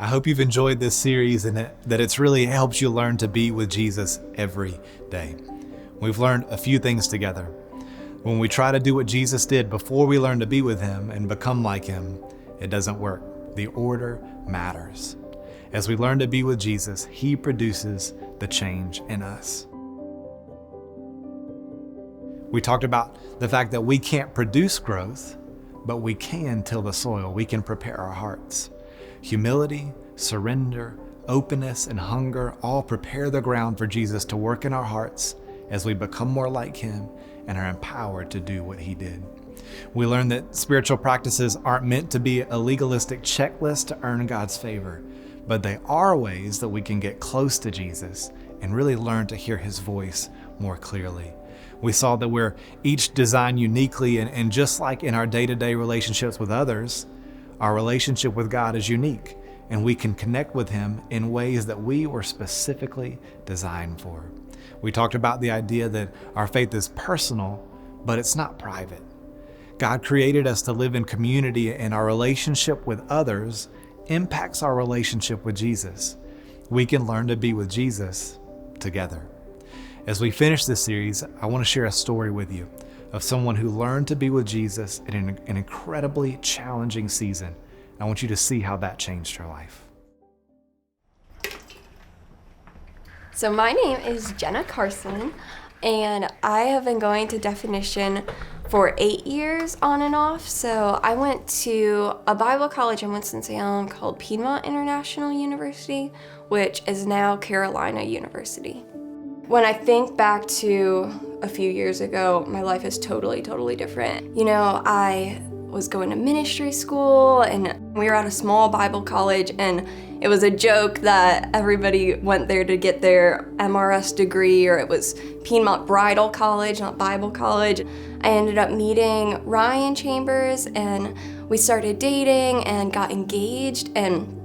I hope you've enjoyed this series and that it's really helped you learn to be with Jesus every day. We've learned a few things together. When we try to do what Jesus did before we learn to be with Him and become like Him, it doesn't work. The order matters. As we learn to be with Jesus, He produces the change in us. We talked about the fact that we can't produce growth, but we can till the soil. We can prepare our hearts. Humility, surrender, openness, and hunger all prepare the ground for Jesus to work in our hearts as we become more like Him and are empowered to do what He did. We learn that spiritual practices aren't meant to be a legalistic checklist to earn God's favor, but they are ways that we can get close to Jesus and really learn to hear His voice more clearly. We saw that we're each designed uniquely, and just like in our day-to-day relationships with others, our relationship with God is unique, and we can connect with Him in ways that we were specifically designed for. We talked about the idea that our faith is personal, but it's not private. God created us to live in community, and our relationship with others impacts our relationship with Jesus. We can learn to be with Jesus together. As we finish this series, I want to share a story with you of someone who learned to be with Jesus in an incredibly challenging season. I want you to see how that changed her life. So my name is Jenna Carson, and I have been going to Definition for 8 years on and off. So I went to a Bible college in Winston-Salem called Piedmont International University, which is now Carolina University. When I think back to a few years ago, my life is totally different. You know, I was going to ministry school, and we were at a small Bible college, and it was a joke that everybody went there to get their MRS degree, or it was Piedmont Bridal College, not Bible College. I ended up meeting Ryan Chambers, and we started dating and got engaged, and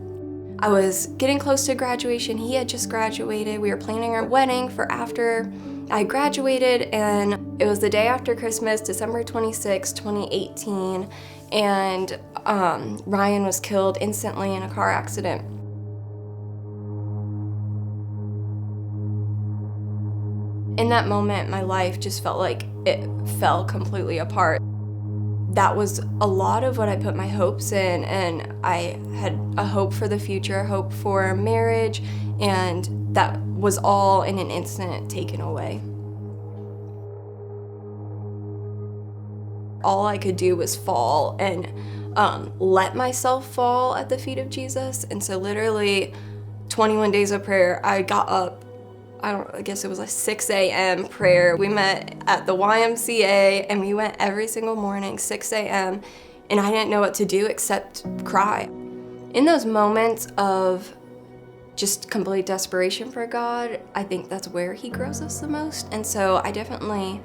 I was getting close to graduation. He had just graduated. We were planning our wedding for after I graduated, and it was the day after Christmas, December 26, 2018, and Ryan was killed instantly in a car accident. In that moment, my life just felt like it fell completely apart. That was a lot of what I put my hopes in, and I had a hope for the future, hope for marriage, and that was all in an instant taken away. All I could do was fall and let myself fall at the feet of Jesus. And so literally 21 days of prayer, I got up, I guess it was a 6 a.m. prayer. We met at the YMCA, and we went every single morning, 6 a.m., and I didn't know what to do except cry. In those moments of just complete desperation for God, I think that's where He grows us the most. And so I definitely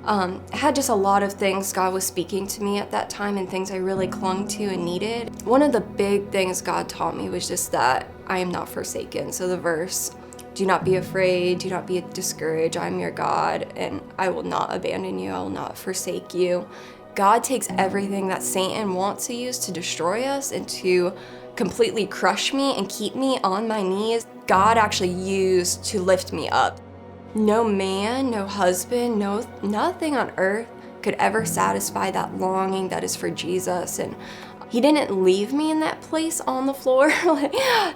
had just a lot of things God was speaking to me at that time, and things I really clung to and needed. One of the big things God taught me was just that I am not forsaken. So the verse, "Do not be afraid, do not be discouraged, I am your God, and I will not abandon you, I will not forsake you." God takes everything that Satan wants to use to destroy us and to completely crush me and keep me on my knees. God actually used to lift me up. No man, no husband, nothing on earth could ever satisfy that longing that is for Jesus. And He didn't leave me in that place on the floor,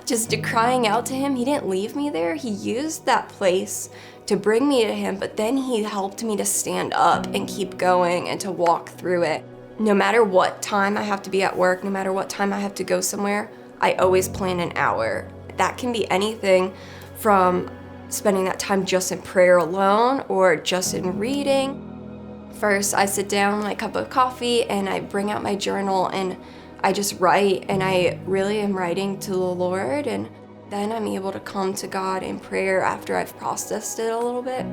just crying out to Him. He didn't leave me there. He used that place to bring me to Him, but then He helped me to stand up and keep going and to walk through it. No matter what time I have to be at work, no matter what time I have to go somewhere, I always plan an hour. That can be anything from spending that time just in prayer alone or just in reading. First, I sit down, my cup of coffee, and I bring out my journal, and I just write, and I really am writing to the Lord, and then I'm able to come to God in prayer after I've processed it a little bit.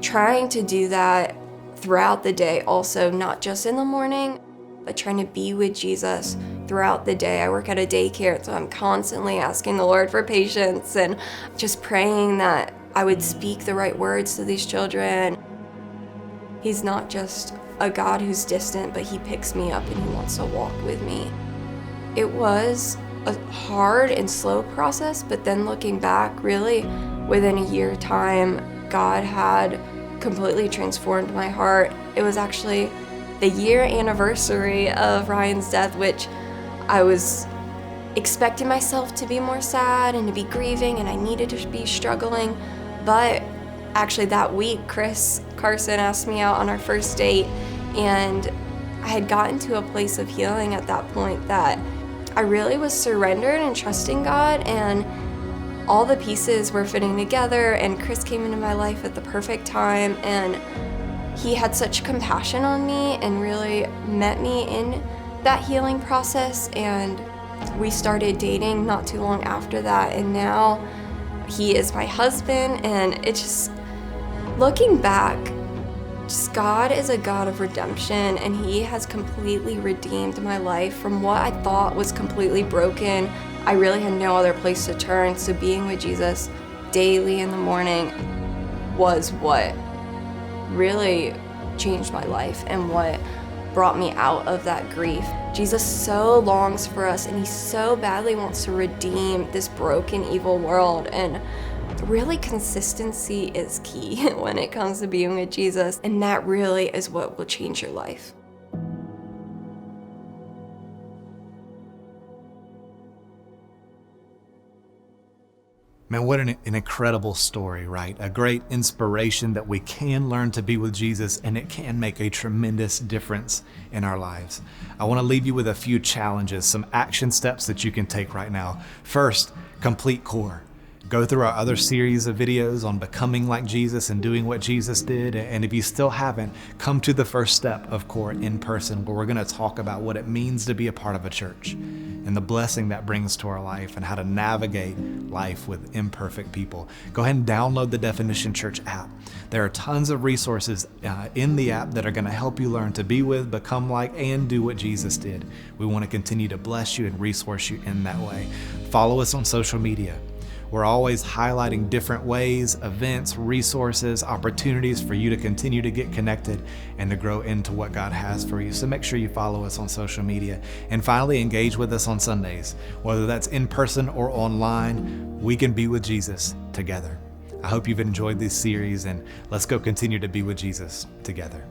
Trying to do that throughout the day also, not just in the morning, but trying to be with Jesus throughout the day. I work at a daycare, so I'm constantly asking the Lord for patience and just praying that I would speak the right words to these children. He's not just a God who's distant, but He picks me up and He wants to walk with me. It was a hard and slow process, but then looking back, really within a year time, God had completely transformed my heart. It was actually the year anniversary of Ryan's death, which I was expecting myself to be more sad and to be grieving, and I needed to be struggling. But actually that week, Chris Carson asked me out on our first date, and I had gotten to a place of healing at that point that I really was surrendered and trusting God, and all the pieces were fitting together, and Chris came into my life at the perfect time, and he had such compassion on me and really met me in that healing process, and we started dating not too long after that, and now he is my husband. And it's just, looking back, just God is a God of redemption, and he has completely redeemed my life from what I thought was completely broken. I really had no other place to turn, so being with Jesus daily in the morning was what really changed my life and what brought me out of that grief. Jesus so longs for us, and he so badly wants to redeem this broken, evil world, and really consistency is key when it comes to being with Jesus, and that really is what will change your life. Man, what an incredible story, right? A great inspiration that we can learn to be with Jesus, and it can make a tremendous difference in our lives. I want to leave you with a few challenges, some action steps that you can take right now. First, complete core. Go through our other series of videos on becoming like Jesus and doing what Jesus did. And if you still haven't, come to the first step of core in person, where we're going to talk about what it means to be a part of a church and the blessing that brings to our life and how to navigate life with imperfect people. Go ahead and download the Definition Church app. There are tons of resources in the app that are going to help you learn to be with, become like, and do what Jesus did. We want to continue to bless you and resource you in that way. Follow us on social media. We're always highlighting different ways, events, resources, opportunities for you to continue to get connected and to grow into what God has for you. So make sure you follow us on social media. And finally, engage with us on Sundays. Whether that's in person or online, we can be with Jesus together. I hope you've enjoyed this series, and let's go continue to be with Jesus together.